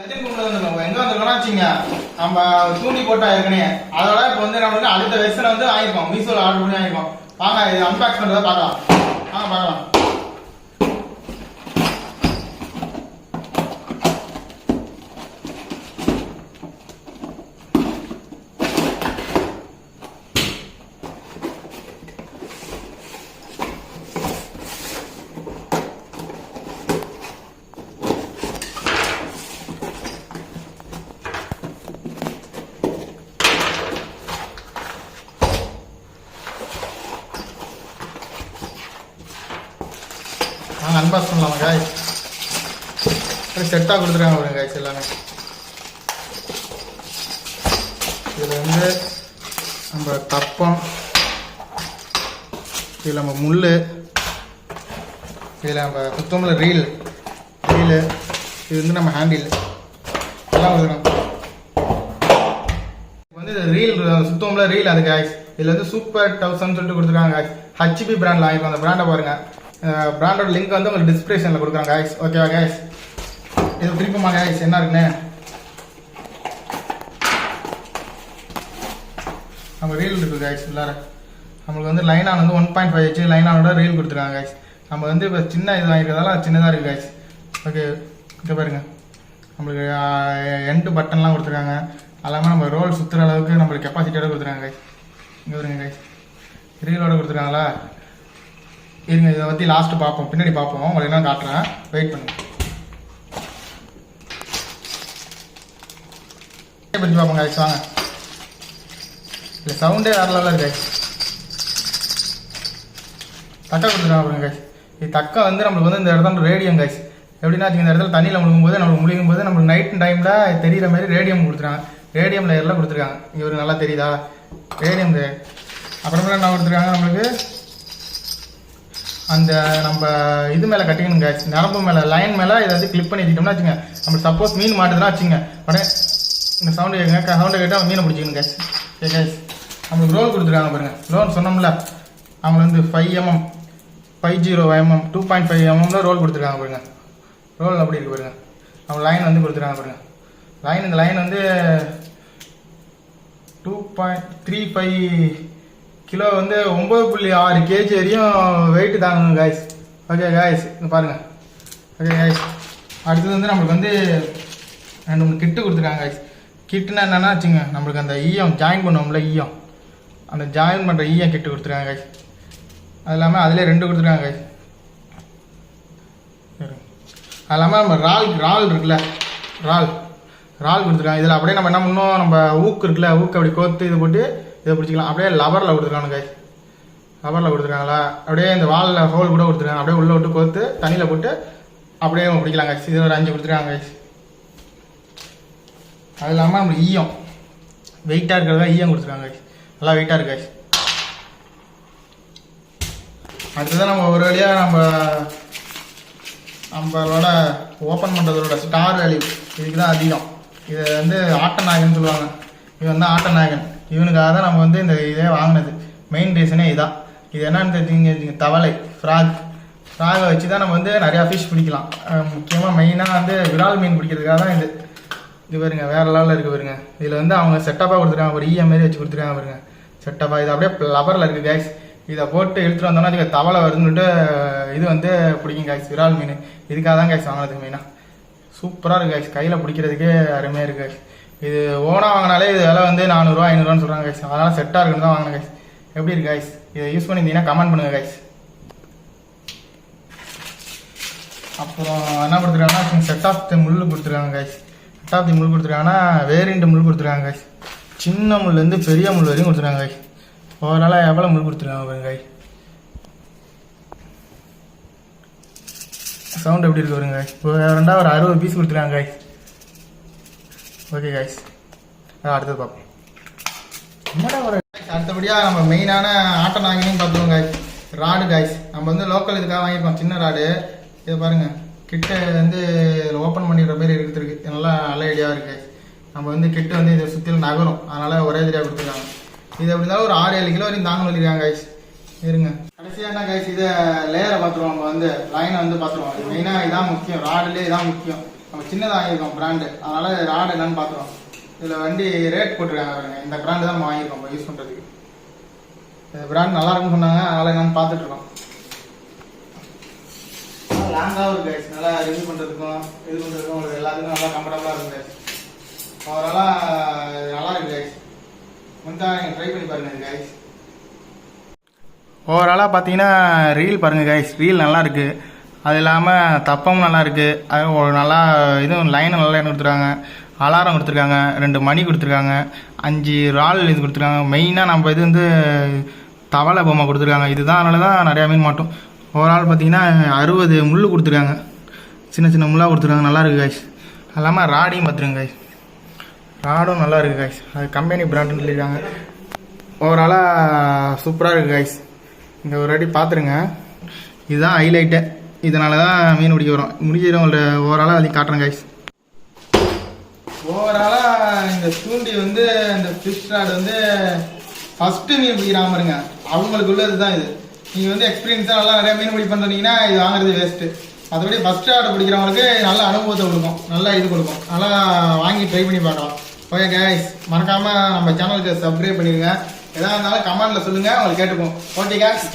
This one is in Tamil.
எங்க வந்துருக்கோம்னா நம்ம தூண்டி போட்டா ஏற்கனவே அதோட இப்போ வந்து நம்மளுக்கு அடுத்த வெர்ஷன் வந்து வாங்கிருக்கோம். மீஷோல ஆர்டர் பண்ணி வாங்கிருக்கோம். வாங்க இது அன்பாக்ஸ் பண்றதை பார்க்கலாம். வாங்க பார்க்கலாம். அன்பாக்ஸ் பண்ணலாமா காய்? செட்டாக கொடுத்துருக்காங்க பாருங்க காய்ச்சி எல்லாமே. இதில் வந்து நம்ம தப்பம், இதில் நம்ம முள், இதில் நம்ம சுத்தமில்ல ரீலு, இது வந்து நம்ம ஹேண்டில் எல்லாம் கொடுக்குறோம். இப்போ வந்து ரீல் சுத்தமில்ல ரீல் அது காய்ஸ். இதில் வந்து சூப்பர் 1000 சொல்லிட்டு கொடுத்துருக்காங்க காய்ஸ். ஹச்பி பிராண்டில் வாங்கிப்போம். அந்த பிராண்டை பாருங்கள். பிராண்டோட லிங்க் வந்து உங்களுக்கு டிஸ்கிரிப்ஷனில் கொடுக்குறாங்க கைஸ். ஓகேவா கைஸ்? இது பிரிப்புமா கைஸ் என்ன இருக்குன்னு நம்ம ரீல் இருக்குது கைஸ். எல்லாரும் நம்மளுக்கு வந்து லைனான் வந்து 1.5 ஹெச் லைனானோட ரீல் கொடுத்துருக்காங்க கைஸ். நம்ம வந்து இப்போ சின்ன இது வாங்கிக்கிறதால சின்னதாக இருக்குது கைஸ். ஓகே இங்கே பாருங்க, நம்மளுக்கு எண்டு பட்டன்லாம் கொடுத்துருக்காங்க. எல்லாமே நம்ம ரோல் சுற்றுற அளவுக்கு நம்மளுக்கு கெப்பாசிட்டியோட கொடுத்துருக்காங்க கைஸ். இங்கே வருங்க கைஸ், ரீலோட கொடுத்துருக்காங்களா? இருங்க, இதை பற்றி லாஸ்ட்டு பார்ப்போம், பின்னாடி பார்ப்போம். உங்களுக்கு என்ன காட்டுறேன், வெயிட் பண்ணுங்க. பிரிஞ்சு பார்ப்போம் கைஸ். வாங்க, இல்லை சவுண்டே வேறு லெவலில் இருக்கு கைஸ். தக்கை கொடுத்துருக்காங்க பாருங்க கைஸ். இது தக்கை வந்து நம்மளுக்கு வந்து இந்த இடத்துல ரேடியம் கைஸ். எப்படின்னா இந்த இடத்துல தண்ணியில் முழுகும்போது நம்மளுக்கு நம்மளுக்கு நைட் டைமில் தெரிகிற மாதிரி ரேடியம் கொடுத்துருக்காங்க. ரேடியம் லேயரில் கொடுத்துருக்காங்க. இவருக்கு நல்லா தெரியுதா ரேடியம் லேயர்? அப்புறமேல என்ன கொடுத்துருக்காங்க நம்மளுக்கு, அந்த நம்ம இது மேலே கட்டிக்கணும் கேஸ், நரம்பு மேலே லைன் மேலே இதை வந்து கிளிப் பண்ணி வச்சுட்டோம்னா வச்சுங்க. நம்ம சப்போஸ் மீன் மாட்டுதுன்னா வச்சுங்க, உடனே இந்த சவுண்டு கேட்டால் மீனை பிடிச்சிக்கணும் கேஸ். ஓகே கேஸ், நம்மளுக்கு ரோல் கொடுத்துருக்காங்க பாருங்க. ரோல் சொன்னோம்ல, அவங்க வந்து 5 mm 50 mm 2.5 mm ரோல் கொடுத்துருக்காங்க பாருங்க. ரோல் அப்படி இருக்கு பாருங்க. அவங்க லைன் வந்து கொடுத்துருக்காங்க பாருங்க. இந்த லைன் வந்து 2.35 கிலோ வந்து 9.6 kg வரையும் வெயிட் தாங்கணும் காய்ஸ். ஓகே காய்ஸ், இங்கே பாருங்கள். ஓகே காய்ஸ், அடுத்தது வந்து நம்மளுக்கு வந்து 2 கிட்டு கொடுத்துருக்காங்க காய்ஸ். கிட்டுனா என்னென்னா வச்சுங்க, நம்மளுக்கு அந்த ஈயம் ஜாயின் பண்ணுவோம்ல, அந்த ஜாயின் பண்ணுற ஈயம் கிட்டு கொடுத்துருக்காங்க காய்ஸ். அது இல்லாமல் அதிலே 2 கொடுத்துருக்காங்க காய்ஸ். அது இல்லாமல் நம்ம ரால் இருக்குல்ல, ரால் கொடுத்துருக்காங்க. இதில் அப்படியே நம்ம என்ன பண்ணோம், நம்ம ஊக்கு இருக்குல்ல, ஊக்கு அப்படி கோத்து இது போட்டு இதை பிடிச்சிக்கலாம். அப்படியே லவரில் கொடுத்துருக்காங்க கைஸ். லவரில் கொடுத்துருக்காங்களா? அப்படியே இந்த வாலில் ஹோல் கூட கொடுத்துருக்காங்க. அப்படியே உள்ளே விட்டு கோத்து தண்ணியில் போட்டு அப்படியே பிடிக்கலாம் கைஸ். இது ஒரு 5 கொடுத்துருக்காங்க கைஸ். அது இல்லாமல் நம்ம ஈயம் வெயிட்டாக இருக்கிறதா ஈயம் கொடுத்துருக்காங்க கைஸ். நல்லா வெயிட்டாக இருக்கு கைஸ். அடுத்ததான் நம்ம ஒரு வழியாக நம்மளோட ஓப்பன் பண்ணுறதோட ஸ்டார் வேல்யூ இதுக்கு தான் அதிகம். இது வந்து ஆட்டநாயகன் சொல்லுவாங்க. இது வந்து ஆட்டநாயகன். இவனுக்காக தான் நம்ம வந்து இந்த இதே வாங்கினது. மெயின் ரீசனே இதான். இது என்னன்னு தெரிஞ்சுங்க, தவளை ஃப்ராகை வச்சு தான் நம்ம வந்து நிறையா ஃபிஷ் பிடிக்கலாம். முக்கியமாக மெயினாக வந்து விரால் மீன் பிடிக்கிறதுக்காக தான் இது பாருங்க, வேறு லெவலில் இருக்குது பாருங்க. இதில் வந்து அவங்க செட்டப்பாக கொடுத்துருக்காங்க, ஒரு ஈயம் மாரி வச்சு கொடுத்துருக்காங்க பாருங்க. செட்டப்பாக இது அப்படியே லவரில் இருக்குது கேஸ். இதை போட்டு இழுத்துட்டு வந்தோம்னா இதுக்கு தவளை வருதுன்னுட்டு இது வந்து பிடிக்கும் கேஸ், விரால் மீன். இதுக்காக தான் கேஸ் வாங்கினதுக்கு மெயினாக. சூப்பராக இருக்குது கேஸ், கையில் பிடிக்கிறதுக்கே அருமையாக இருக்குது கேஸ். இது ஓனாக வாங்கினாலே இது விலை வந்து 400 500 சொல்கிறாங்க கைஸ். அதனால் செட்டாக இருக்குன்னு தான் வாங்கினேன் கைஸ். எப்படி இருக்கு கைஸ்? இதை யூஸ் பண்ணியிருந்தீங்கன்னா கமெண்ட் பண்ணுங்கள் கைஸ். அப்புறம் என்ன கொடுத்துருக்காங்கன்னா செட் ஆஃப் தி முள் கொடுத்துருக்காங்க கைஸ். செட் ஆஃப் தி முள் கொடுத்துருக்காங்கன்னா வேரியண்ட் முள் கொடுத்துருக்காங்க கைஸ். சின்ன முள்லேருந்து பெரிய முள் வரையும் கொடுத்துருக்காங்க கைஸ். ஓவராலாக எவ்வளோ முள் கொடுத்துருக்காங்க பாருங்க கைஸ். சவுண்ட் எப்படி இருக்கு பாருங்க கைஸ். இப்போ ரெண்டாவது ஒரு 60 பீஸ் கொடுத்துருக்காங்க கைஸ். ஓகே கைஸ், அடுத்தது பார்ப்போம். என்னடா ஒரு அடுத்தபடியாக நம்ம மெயினான ஆட்டநாயகனையும் பார்த்துருவோம் கைஸ். ராடு கைஸ், நம்ம வந்து லோக்கல் இதுக்காக வாங்கியிருக்கோம், சின்ன ராடு. இதை பாருங்கள், கிட்ட வந்து இதில் ஓப்பன் பண்ணிடுற மாதிரி இருக்குது. நல்லா நல்ல ஐடியாவாக இருக்குது கைஸ். நம்ம வந்து கிட்ட வந்து இதை சுற்றிலும் நகரும், அதனால் ஒரே தெரியாக கொடுத்துருக்காங்க. இது எப்படி இருந்தாலும் ஒரு 6-7 கிலோ வரையும் தாங்க சொல்லியிருக்காங்க கைஸ். இருங்க, கடைசியாக என்ன கைஸ், இதை லேயரை பார்த்துருவோம். நம்ம வந்து லைனை வந்து பார்த்துருவோம். மெயினாக இதான் முக்கியம், ராடுலேயே இதான் முக்கியம். நம்ம சின்னதாக வாங்கியிருக்கோம் பிராண்டு, அதனால் ராடு என்னன்னு பார்க்குறோம். இதில் வண்டி ரேட் போட்டிருக்காங்க பாருங்க. இந்த பிராண்டு தான் நம்ம வாங்கியிருக்கோம் இப்போ யூஸ் பண்ணுறதுக்கு. இந்த பிராண்ட் நல்லா இருக்குன்னு சொன்னாங்க, அதனால் என்னன்னு பார்த்துட்ருக்கோம். லாங்காகவும் இருக்குது கைஸ், நல்லா ரிவ்யூ பண்ணுறதுக்கும் இது பண்ணுறதுக்கும் உங்களுக்கு எல்லாத்துக்கும் நல்லா கம்ஃபர்டபுளாக இருக்கும் கைஸ். ஓவராலாக நல்லா இருக்குது கைஸ். முந்தா நீங்கள் ட்ரை பண்ணி பாருங்கள் கைஸ். ஓவராலாக பார்த்தீங்கன்னா ரீல் பாருங்கள் கைஸ், ரீல் நல்லா இருக்குது. அது இல்லாமல் தப்பமும் நல்லா இருக்குது. அது ஒரு நல்லா இதுவும் லைனும் நல்லா கொடுத்துருக்காங்க. அலாரம் கொடுத்துருக்காங்க, 2 மணி கொடுத்துருக்காங்க, 5 ரால் இது கொடுத்துருக்காங்க. மெயினாக நம்ம இது வந்து தவளை பொம்மை கொடுத்துருக்காங்க. இதுதான் அதனால தான் நிறையா மீன் மாட்டோம். ஓவரால் பார்த்தீங்கன்னா 60 முள் கொடுத்துருக்காங்க, சின்ன சின்ன முள்ளாக கொடுத்துருக்காங்க. நல்லா இருக்குது கைஸ். அது இல்லாமல் ராடையும் பார்த்துருங்க கைஸ், ராடும் நல்லா இருக்குது கைஸ். அது கம்பெனி பிராண்டுன்னு சொல்லியிருக்காங்க. ஓவராலாக சூப்பராக இருக்குது கைஸ். இந்த ஒரு வாட்டி பார்த்துருங்க. இதுதான் ஹைலைட்டு. இதனால தான் மீன் பிடிக்க வரும். முடிஞ்சிடும் உங்கள்ட்ட ஓவராலாக அதையும் காட்டுறேன் கைஸ். ஓவராலாக இந்த தூண்டி வந்து இந்த ஃபிஷ் ராட் வந்து ஃபஸ்ட்டு மீன் பிடிக்கிறாம இருங்க, அவங்களுக்கு உள்ளது தான் இது. நீங்கள் வந்து எக்ஸ்பீரியன்ஸாக நல்லா நிறையா மீன் பிடி பண்ணுறீங்கன்னா இது வாங்குறது வேஸ்ட்டு. மற்றபடி ஃபஸ்ட் ராட் பிடிக்கிறவங்களுக்கு நல்ல அனுபவத்தை கொடுக்கும், நல்லா இது கொடுக்கும். நல்லா வாங்கி ட்ரை பண்ணி பார்க்கலாம். ஓகே கைஸ், மறக்காமல் நம்ம சேனலுக்கு சப்ஸ்கிரைப் பண்ணிடுங்க. எதாக இருந்தாலும் கமெண்ட்டில் சொல்லுங்கள், அவங்களுக்கு கேட்டுப்போம். Okay guys.